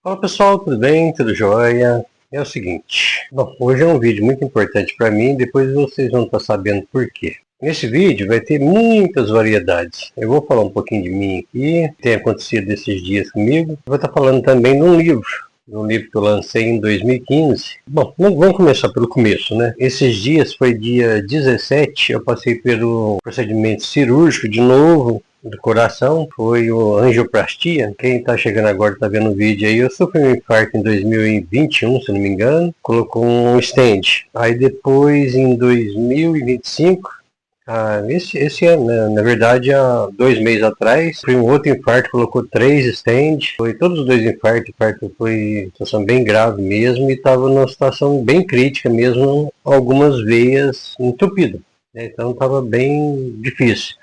Fala pessoal, tudo bem? Tudo jóia? É o seguinte, bom, hoje é um vídeo muito importante para mim, depois vocês vão estar sabendo por quê. Nesse vídeo vai ter muitas variedades. Eu vou falar um pouquinho de mim aqui, o que tem acontecido esses dias comigo. Vou estar falando também de um livro que eu lancei em 2015. Bom, vamos começar pelo começo, né? Esses dias foi dia 17, eu passei pelo procedimento cirúrgico de novo, do coração, foi o angioplastia. Quem está chegando agora está vendo o vídeo aí. Eu sofri um infarto em 2021, se não me engano, colocou um stent. Aí depois, em 2025, esse ano, na verdade, há 2 meses atrás, foi um outro infarto, colocou 3 stents. Foi todos os 2 infartos. O infarto foi uma situação bem grave mesmo e estava numa situação bem crítica mesmo, algumas veias entupidas, né? Então estava bem difícil.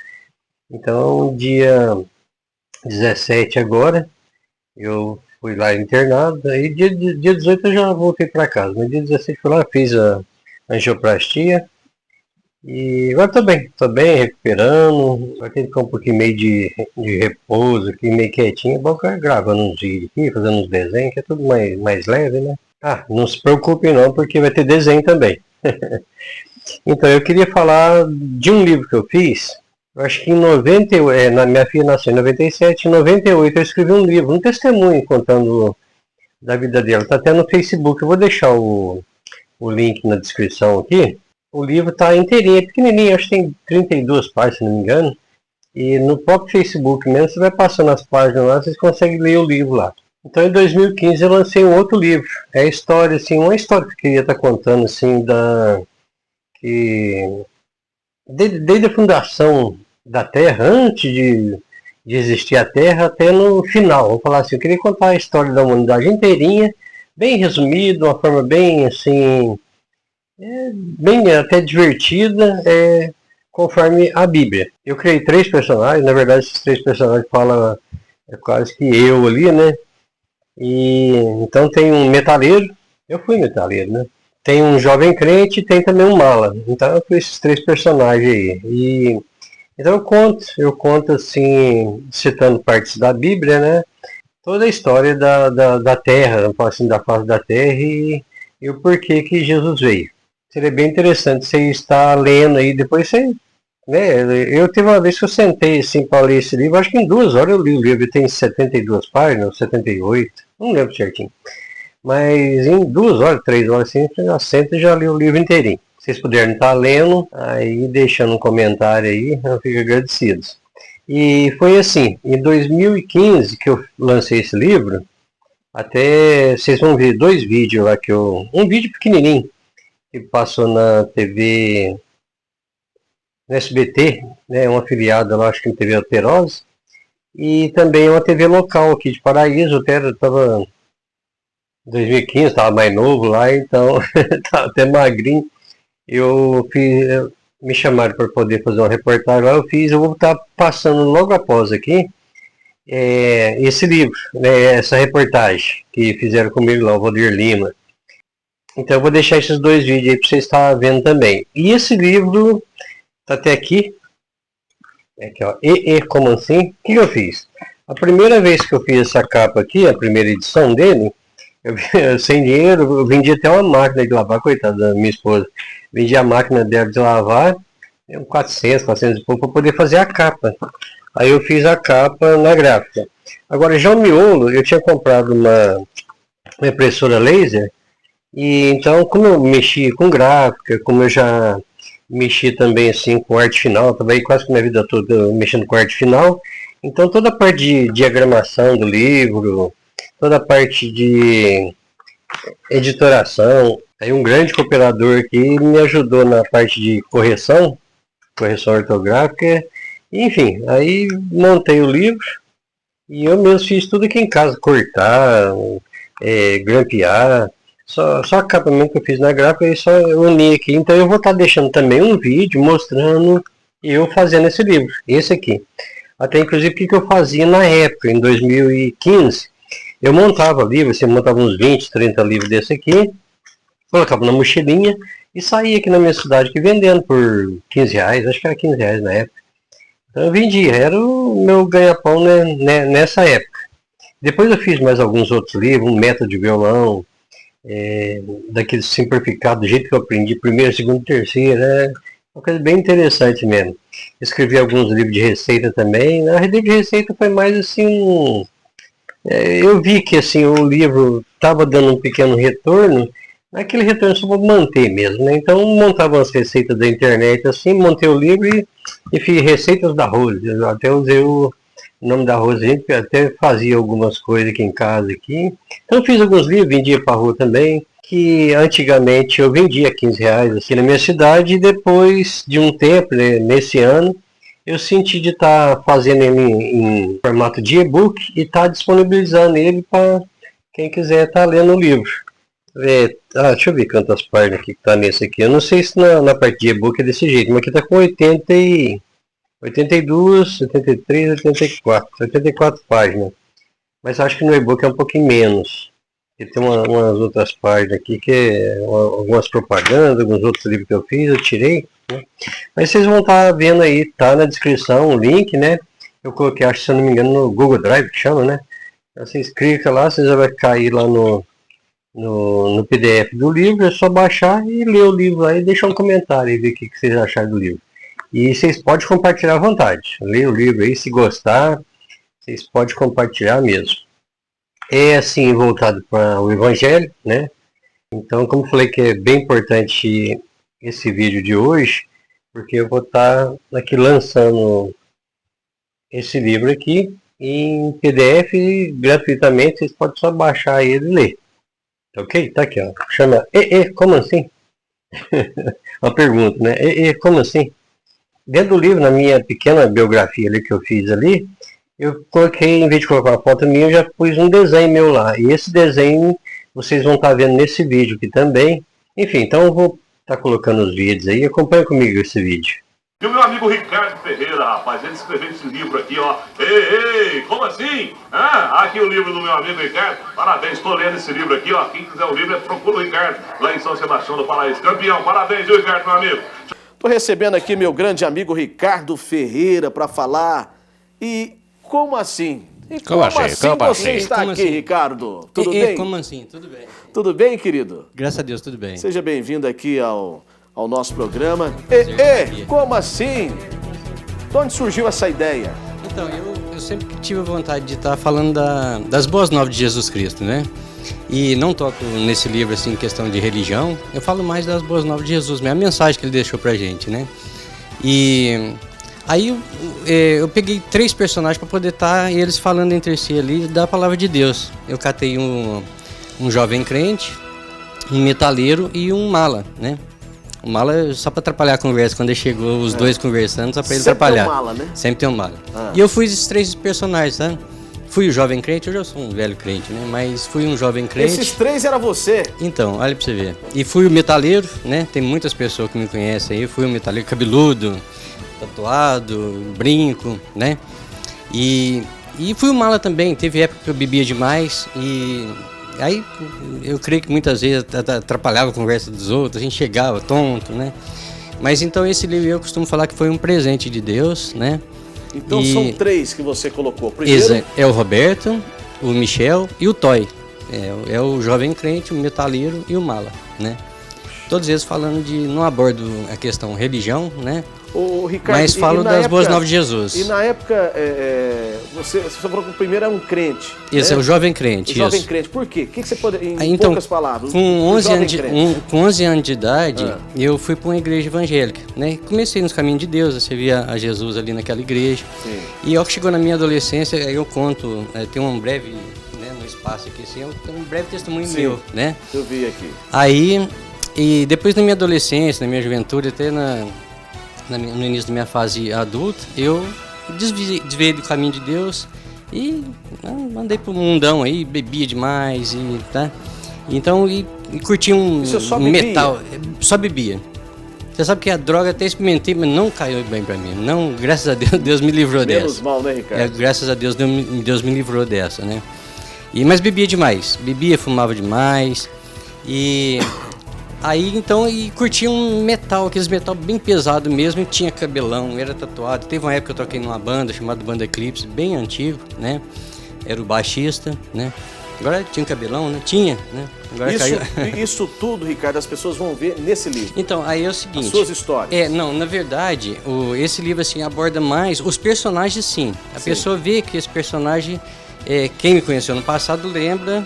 Então, dia 17 agora, eu fui lá internado, aí dia 18 eu já voltei para casa, mas dia 17 fui lá, fiz a angioplastia, e agora tô bem, recuperando, vai ter que ficar um pouquinho meio de repouso aqui, meio quietinho, é bom ficar gravando uns vídeos aqui, fazendo uns desenhos, que é tudo mais leve, né? Não se preocupe não, porque vai ter desenho também. Então, eu queria falar de um livro que eu fiz. Eu acho que em 98, minha filha nasceu em 97, em 98 eu escrevi um livro, um testemunho contando da vida dela. Está até no Facebook, eu vou deixar o link na descrição aqui. O livro está inteirinho, é pequenininho, acho que tem 32 páginas, se não me engano. E no próprio Facebook mesmo, você vai passando as páginas lá, vocês conseguem ler o livro lá. Então em 2015 eu lancei um outro livro. É a história, assim, uma história que eu queria estar contando, assim, desde a fundação da Terra, antes de existir a Terra, até no final. Vou falar assim, eu queria contar a história da humanidade inteirinha, bem resumida, uma forma bem assim, bem até divertida, conforme a Bíblia. Eu criei 3 personagens, na verdade esses 3 personagens falam quase que eu ali, né? E então tem um metaleiro, eu fui metaleiro, né? Tem um jovem crente e tem também um mala. Então eu fui esses 3 personagens aí. Então eu conto assim, citando partes da Bíblia, né? Toda a história da Terra, assim, da face da Terra e o porquê que Jesus veio. Seria bem interessante você estar lendo aí, depois você... Né, eu teve uma vez que eu sentei assim para ler esse livro, acho que em 2 horas eu li o livro, tem 72 páginas, 78, não lembro certinho. Mas em 2 horas, 3 horas assim, eu já sento e já li o livro inteirinho. Se vocês puderem estar lendo, aí deixando um comentário aí, eu fico agradecido. E foi assim, em 2015 que eu lancei esse livro, até vocês vão ver 2 vídeos lá um vídeo pequenininho, que passou na TV, no SBT, né, uma afiliada lá, acho que na TV Alterosa, e também uma TV local aqui de Paraíso, eu estava... 2015, estava mais novo lá, então estava até magrinho. Me chamaram para poder fazer uma reportagem lá, eu vou estar passando logo após aqui esse livro, né, essa reportagem que fizeram comigo lá, o Valdir Lima. Então eu vou deixar esses 2 vídeos aí para vocês estarem vendo também. E esse livro está até aqui, ó, como assim? O que eu fiz? A primeira vez que eu fiz essa capa aqui, a primeira edição dele, eu sem dinheiro, eu vendi até uma máquina de lavar, coitada da minha esposa. Vendi a máquina dela de lavar, 400 e pouco, para poder fazer a capa. Aí eu fiz a capa na gráfica. Agora, já o miolo, eu tinha comprado uma impressora laser, e então, como eu mexi com gráfica, como eu já mexi também assim com arte final, trabalhei quase que minha vida toda mexendo com arte final, então toda a parte de diagramação do livro, toda a parte de editoração, aí um grande cooperador aqui me ajudou na parte de correção ortográfica, enfim, aí montei o livro e eu mesmo fiz tudo aqui em casa, cortar, grampear, só acabamento que eu fiz na gráfica e só uni aqui. Então eu vou estar deixando também um vídeo mostrando eu fazendo esse livro, esse aqui. Até inclusive o que eu fazia na época, em 2015. Eu montava livros, você montava uns 20, 30 livros desse aqui, colocava na mochilinha e saía aqui na minha cidade aqui vendendo por 15 reais, acho que era 15 reais na época. Então eu vendia, era o meu ganha-pão, né, nessa época. Depois eu fiz mais alguns outros livros, um método de violão, daquele simplificado, do jeito que eu aprendi, primeiro, segundo, terceiro, uma coisa bem interessante mesmo. Escrevi alguns livros de receita também. Na realidade, de receita foi mais assim, eu vi que assim, o livro estava dando um pequeno retorno, aquele retorno só para manter mesmo, né? Então, montava as receitas da internet assim, montei o livro e fiz receitas da Rose. Eu até usei o nome da Rose, a gente até fazia algumas coisas aqui em casa. Aqui. Então, eu fiz alguns livros, vendia para a rua também, que antigamente eu vendia R$ 15 aqui na minha cidade, e depois de um tempo, né, nesse ano, eu senti de estar fazendo ele em formato de e-book e estar disponibilizando ele para quem quiser estar lendo o livro. Deixa eu ver quantas páginas aqui que tá nesse aqui. Eu não sei se na parte de e-book é desse jeito, mas aqui tá com 82, 83, 84 páginas. Mas acho que no e-book é um pouquinho menos. E tem umas outras páginas aqui que algumas propagandas, alguns outros livros que eu fiz, eu tirei. Né? Mas vocês vão estar vendo aí, tá na descrição o link, né? Eu coloquei, acho que se eu não me engano, no Google Drive, que chama, né? Então, vocês clicam lá, vocês vão cair lá no PDF do livro, é só baixar e ler o livro aí, deixar um comentário e ver o que vocês acharam do livro. E vocês podem compartilhar à vontade. Leia o livro aí, se gostar, vocês podem compartilhar mesmo. É assim, voltado para o Evangelho, né? Então, como eu falei que é bem importante esse vídeo de hoje, porque eu vou estar aqui lançando esse livro aqui em PDF gratuitamente, vocês podem só baixar ele e ler. Ok? Tá aqui, ó. Chama como assim? Uma pergunta, né? Como assim? Dentro do livro, na minha pequena biografia ali que eu fiz ali, eu coloquei, em vez de colocar uma foto minha, eu já pus um desenho meu lá. E esse desenho vocês vão estar vendo nesse vídeo aqui também. Enfim, então eu vou estar colocando os vídeos aí. Acompanha comigo esse vídeo. E o meu amigo Ricardo Ferreira, rapaz, ele escreveu esse livro aqui, ó. Ei, como assim? Aqui o livro do meu amigo Ricardo. Parabéns, estou lendo esse livro aqui, ó. Quem quiser o livro, procura o Ricardo, lá em São Sebastião do Paraíso. Campeão, parabéns, viu, Ricardo, meu amigo? Estou recebendo aqui meu grande amigo Ricardo Ferreira para falar. E como assim? Como assim você está aqui, assim? Ricardo? Tudo bem? Como assim? Tudo bem. Tudo bem, querido? Graças a Deus, tudo bem. Seja bem-vindo aqui ao nosso programa. Como assim? De onde surgiu essa ideia? Então, eu sempre tive vontade de estar falando das boas novas de Jesus Cristo, né? E não toco nesse livro, assim, em questão de religião. Eu falo mais das boas novas de Jesus, a mensagem que ele deixou pra gente, né? E aí eu peguei 3 personagens para poder estar eles falando entre si ali da palavra de Deus. Eu catei um jovem crente, um metaleiro e um mala, né? O mala só para atrapalhar a conversa, quando ele chegou, os dois conversando, só para ele atrapalhar. Sempre tem um mala, né? Sempre tem um mala. E eu fui esses 3 personagens, sabe? Fui o jovem crente, hoje eu sou um velho crente, né? Mas fui um jovem crente. Esses 3 era você? Então, olha pra você ver. E fui o metaleiro, né? Tem muitas pessoas que me conhecem aí. Fui o metaleiro cabeludo, tatuado, brinco, né? E fui o mala também. Teve época que eu bebia demais e aí eu creio que muitas vezes atrapalhava a conversa dos outros, a gente chegava tonto, né? Mas então esse livro eu costumo falar que foi um presente de Deus, né? Então são 3 que você colocou. Primeiro é o Roberto, o Michel e o Toy. É o jovem crente, o metaleiro e o mala, né? Todos eles falando não abordo a questão religião, né? O Ricardo, mas falo das boas novas de Jesus. E na época, você falou que o primeiro era um crente. Esse é o jovem crente. O jovem crente. Por quê? O que você pode, em poucas palavras? Com 11 anos de idade, eu fui para uma igreja evangélica, né? Comecei nos caminhos de Deus, você via a Jesus ali naquela igreja. Sim. E ao que chegou na minha adolescência, eu conto, tem um breve, né, no espaço aqui, assim, um breve testemunho meu, né? Eu vi aqui. Aí, e depois na minha adolescência, na minha juventude, até no início da minha fase adulta, eu desviei do caminho de Deus e andei pro mundão aí, bebia demais e tá. Então e curti metal, só bebia. Você sabe que a droga até experimentei, mas não caiu bem pra mim. Não, graças a Deus, Deus me livrou dessa. Menos mal, né, Ricardo? Graças a Deus, Deus me livrou dessa, né? Mas bebia demais, fumava demais e aí então, curtia um metal, aqueles metal bem pesado mesmo, e tinha cabelão, era tatuado. Teve uma época que eu toquei numa banda chamada Banda Eclipse, bem antigo, né? era o baixista, né? Agora tinha cabelão, né? Tinha, né? Agora isso tudo, Ricardo, as pessoas vão ver nesse livro. Então, aí é o seguinte... As suas histórias. Não, na verdade, esse livro, assim, aborda mais os personagens, sim. A pessoa vê que esse personagem, quem me conheceu no passado lembra...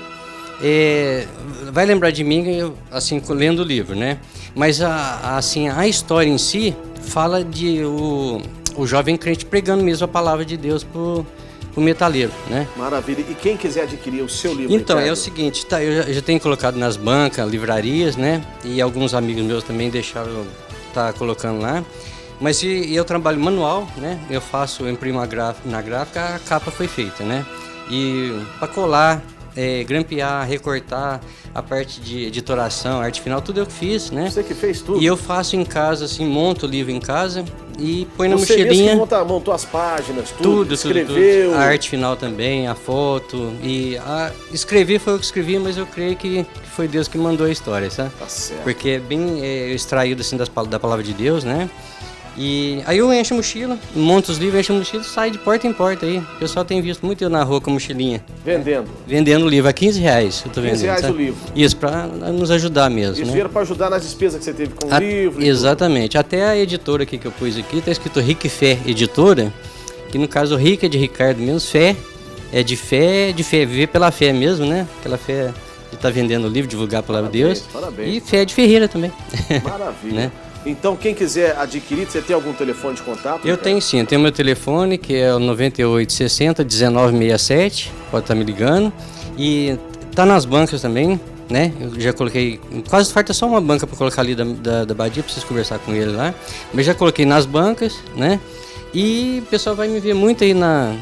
vai lembrar de mim, assim, lendo o livro, né? Mas, assim, a história em si fala de o jovem crente pregando mesmo a palavra de Deus pro metaleiro, né? Maravilha. E quem quiser adquirir o seu livro, então, Ricardo? É o seguinte, eu já tenho colocado nas bancas, livrarias, né? E alguns amigos meus também deixaram, colocando lá. Mas eu trabalho manual, né? Eu imprimo na gráfica, a capa foi feita, né? E para colar, grampear, recortar, a parte de editoração, arte final, tudo eu que fiz, né? Você que fez tudo? E eu faço em casa, assim, monto o livro em casa e põe na Você mochilinha. Você montou as páginas, tudo, escreveu? Tudo. A arte final também, a foto. E escrever foi eu que escrevi, mas eu creio que foi Deus que mandou a história, sabe? Tá certo. Porque é bem extraído, assim, da palavra de Deus, né? E aí eu encho a mochila, monto os livros, encho a mochila e saio de porta em porta aí. O pessoal tem visto muito eu na rua com a mochilinha. Vendendo? Vendendo o livro a R$15, eu tô vendendo. R$15 o livro? Isso, pra nos ajudar mesmo, Isso, né? dinheiro pra ajudar nas despesas que você teve com o livro. Exatamente. Até a editora aqui que eu pus aqui, tá escrito Rick Fé Editora, que no caso o Rick é de Ricardo mesmo, Fé é de fé, viver pela fé mesmo, né? Aquela fé de estar vendendo o livro, divulgar a palavra de Deus. Parabéns. E Fé de Ferreira também. Maravilha. Né? Então, quem quiser adquirir, você tem algum telefone de contato? Eu tenho sim, eu tenho meu telefone, que é o 9860-1967, pode estar me ligando. E tá nas bancas também, né? Eu já coloquei, quase falta só uma banca para colocar ali da Badia, preciso conversar com ele lá. Mas já coloquei nas bancas, né? E o pessoal vai me ver muito aí na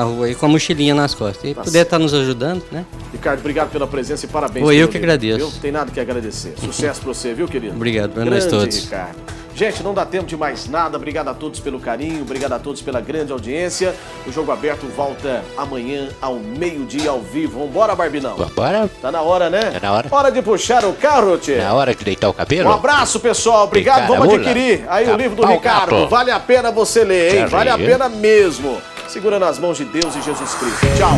rua aí com a mochilinha nas costas. E puder estar nos ajudando, né? Ricardo, obrigado pela presença e parabéns. Eu que agradeço. Não tem nada que agradecer. Sucesso pra você, viu, querido? Obrigado, para nós todos. Ricardo. Gente, não dá tempo de mais nada. Obrigado a todos pelo carinho, obrigado a todos pela grande audiência. O Jogo Aberto volta amanhã ao meio-dia ao vivo. Vambora, Barbinão? Vambora. Tá na hora, né? Tá na hora. Hora de puxar o carro, tchê. Na hora de deitar o cabelo. Um abraço, pessoal. Obrigado. Vamos adquirir aí o livro do Ricardo. Vale a pena você ler, hein? Vale a pena mesmo. Segura nas mãos de Deus e Jesus Cristo. Tchau.